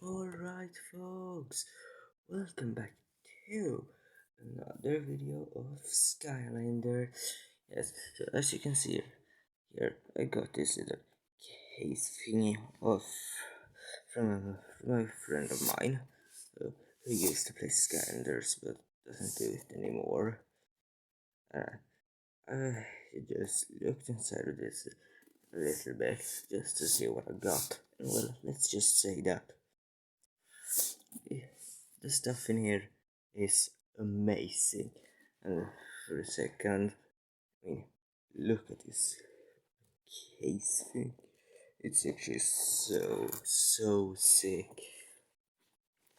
Alright folks, welcome back to another video of Skylander. Yes, so as you can see here I got this little case thingy off from my friend of mine who used to play Skylanders but doesn't do it anymore. I just looked inside of this a little bit just to see what I got. And well, let's just say that the stuff in here is amazing. And for a second, look at this case thing. It's actually so sick.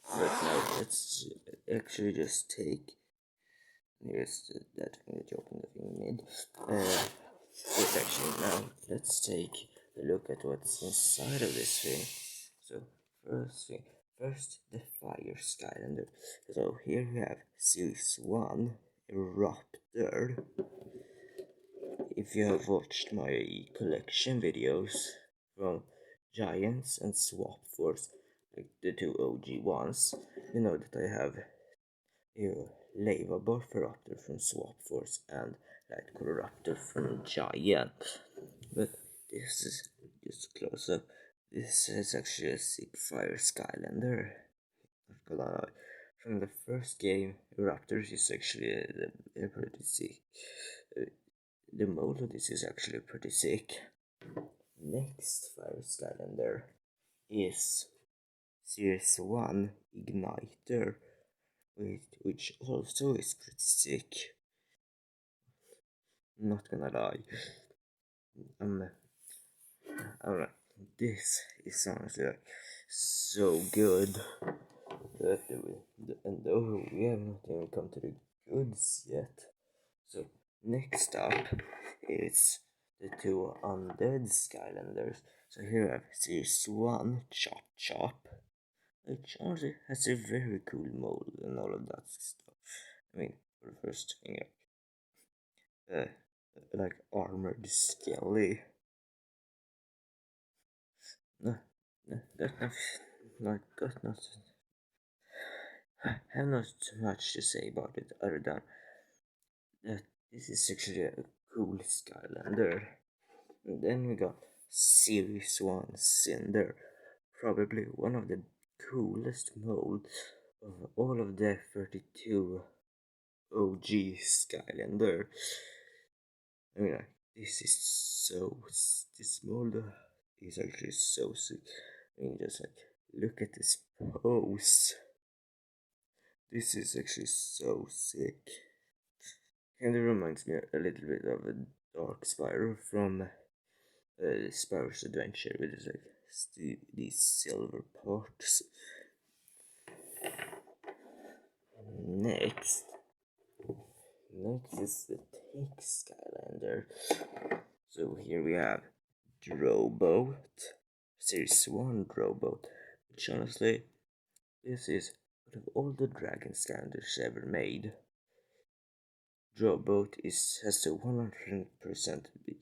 But now let's actually just take. Here's that thing that you opened the thing mid. But actually now let's take a look at what's inside of this thing. So first the Fire Skylander. So here we have Series 1 Eruptor. If you have watched my collection videos from Giants and Swap Force, like the two OG ones, you know that I have a Lava Raptor from Swap Force and Light Raptor from Giant. But this is just close up. This is actually a sick Fire Skylander. From the first game, Raptors is actually pretty sick. The mold of this is actually pretty sick. Next Fire Skylander is Series 1 Igniter, which also is pretty sick. Not gonna lie. This is honestly like so good. And though we have not even come to the goods yet. So next up is the two undead Skylanders. So here I have Series 1 Chop Chop, which honestly has a very cool mold and all of that stuff. I mean, for the first thing, like armored skelly. No, got nothing. I have not much to say about it other than that this is actually a cool Skylander. And then we got Series 1 Cinder, probably one of the coolest molds of all of the 32 OG Skylander. I mean, this mold is actually so sick. I mean, just like, look at this pose. This is actually so sick. Kinda reminds me a little bit of a Dark Spiral from Spyro's Adventure with these silver parts. Next is the Tech Skylander. So here we have Drobot, Series 1 Drobot, which honestly, this is one of all the Dragon Skylanders ever made. Drobot has to 100% be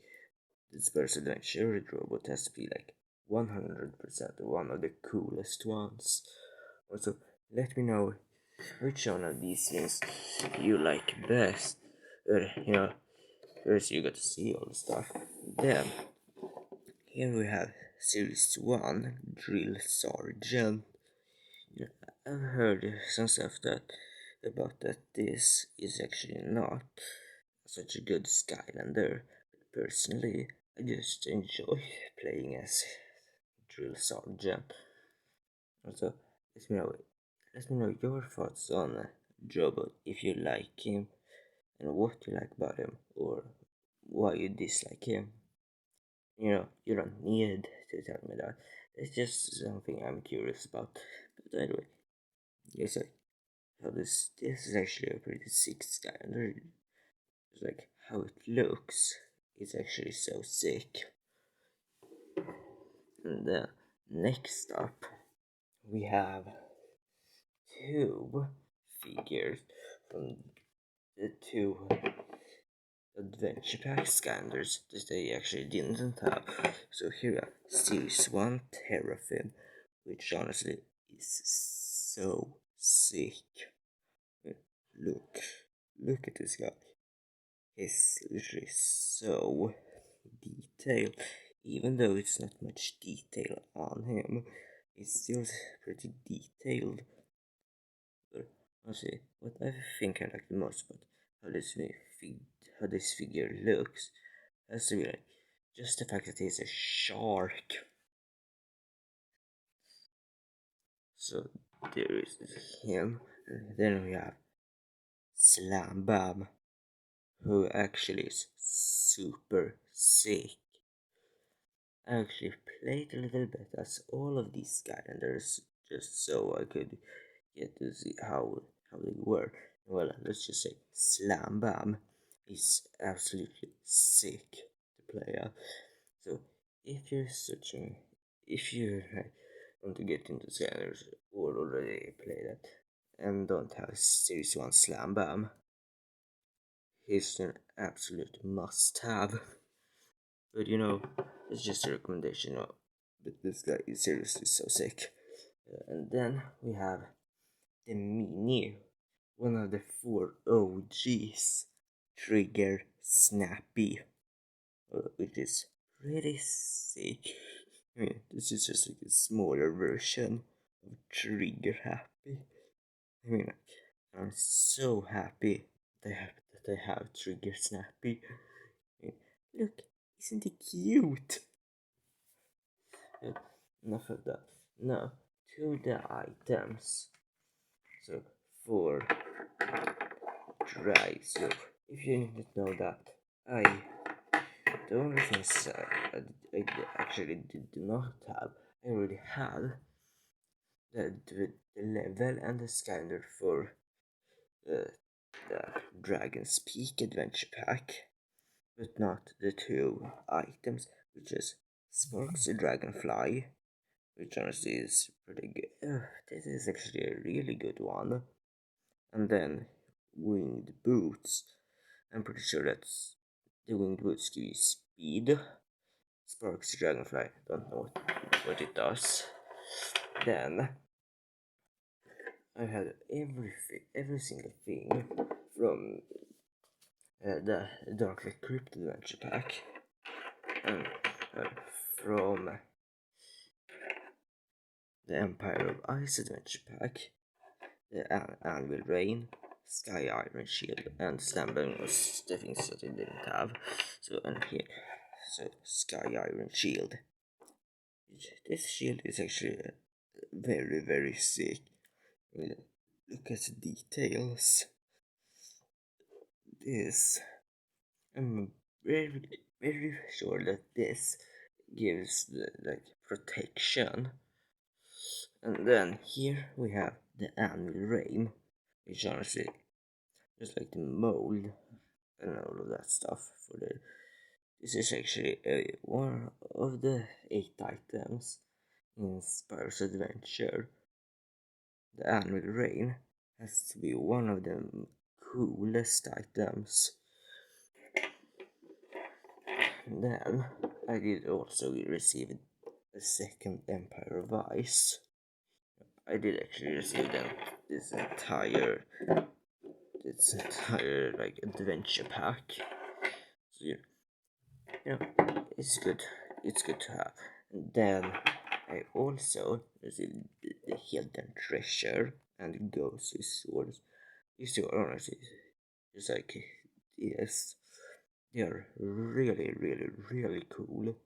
this person adventure. Drobot has to be like 100% one of the coolest ones. Also, let me know which one of these things you like best. First you got to see all the stuff. Then, here we have Series 1 Drill Sergeant. I've heard some stuff about that this is actually not such a good Skylander. But personally, I just enjoy playing as Drill Sergeant. Also, let me know your thoughts on Jobot, if you like him and what you like about him or why you dislike him. You don't need to tell me that. It's just something I'm curious about. But anyway, yes, how this is actually a pretty sick Skylander. It's like how it looks is actually so sick. And next up, we have two figures from the two Adventure Pack Skylanders that they actually didn't have. So here we have Series 1 Terrafin, which honestly is so sick. Look, look at this guy. He's literally so detailed. Even though it's not much detail on him, it's still pretty detailed. But honestly, what I think I like the most about how this figure looks has to be like just the fact that he's a shark. So there is him, and then we have Slam Bam, who actually is super sick. I actually played a little bit as all of these Skylanders just so I could get to see how they were. Well, let's just say Slam Bam is absolutely sick to play as. So if you want to get into Skylanders or already play that and don't have Series 1 Slam Bam, he's an absolute must have. But it's just a recommendation. But this guy is seriously so sick. And then we have the Mini, one of the 4 OGs, Trigger Snappy, which is pretty sick. I mean, this is just like a smaller version of Trigger Happy. I mean, I'm so happy that I have Trigger Snappy. I mean, look, isn't he cute? Enough of that. Now to the items. So for dry soap, if you didn't know that, the only things I actually did not have, I already had the level and the scanner for the Dragon's Peak Adventure Pack, but not the 2 items, which is Sparks the Dragonfly, which honestly is pretty good. This is actually a really good one. And then Winged Boots. I'm pretty sure that's the Winged Boots give you speed. Sparks the Dragonfly, don't know what it does. Then I had every single thing from the Darkly Crypt Adventure Pack, and from the Empire of Ice Adventure Pack, the Anvil Rain, Sky Iron Shield, and Slamburn was the things that I didn't have. So, and here, so Sky Iron Shield. This shield is actually very, very sick. Look at the details. This, I'm very, very sure that this gives like protection. And then here we have the Anvil Rain, which honestly just like the mold and all of that stuff for the. This is actually one of the 8 items in Spyro's Adventure. The Anvil Rain has to be one of the coolest items. And then I did also receive a second Empire of Ice. I did actually receive them this entire like adventure pack. So it's good. It's good to have. And then I also received the hidden treasure and ghostly swords. These two are honestly just like yes, they are really, really, really cool.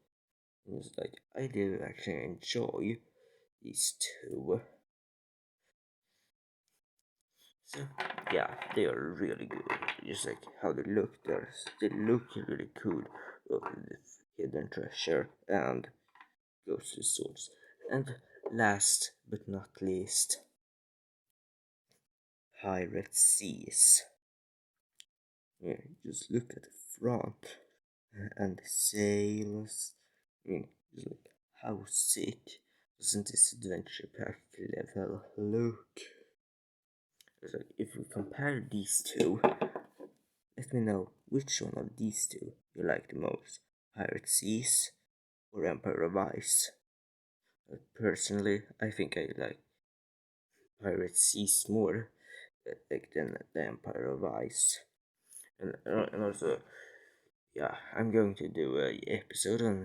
And it's like I do actually enjoy these two. So yeah, they are really good. Just like how they look, they look really cool. The hidden treasure and ghostly swords. And last but not least, pirate seas. Yeah, just look at the front and the sails. I mean, just like how sick doesn't this adventure pack level look? It's like if we compare these two, let me know which one of these two you like the most, Pirate Seas or Empire of Ice. Personally, I think I like pirate seas more, like than the Empire of Ice. And also, yeah, I'm going to do a episode on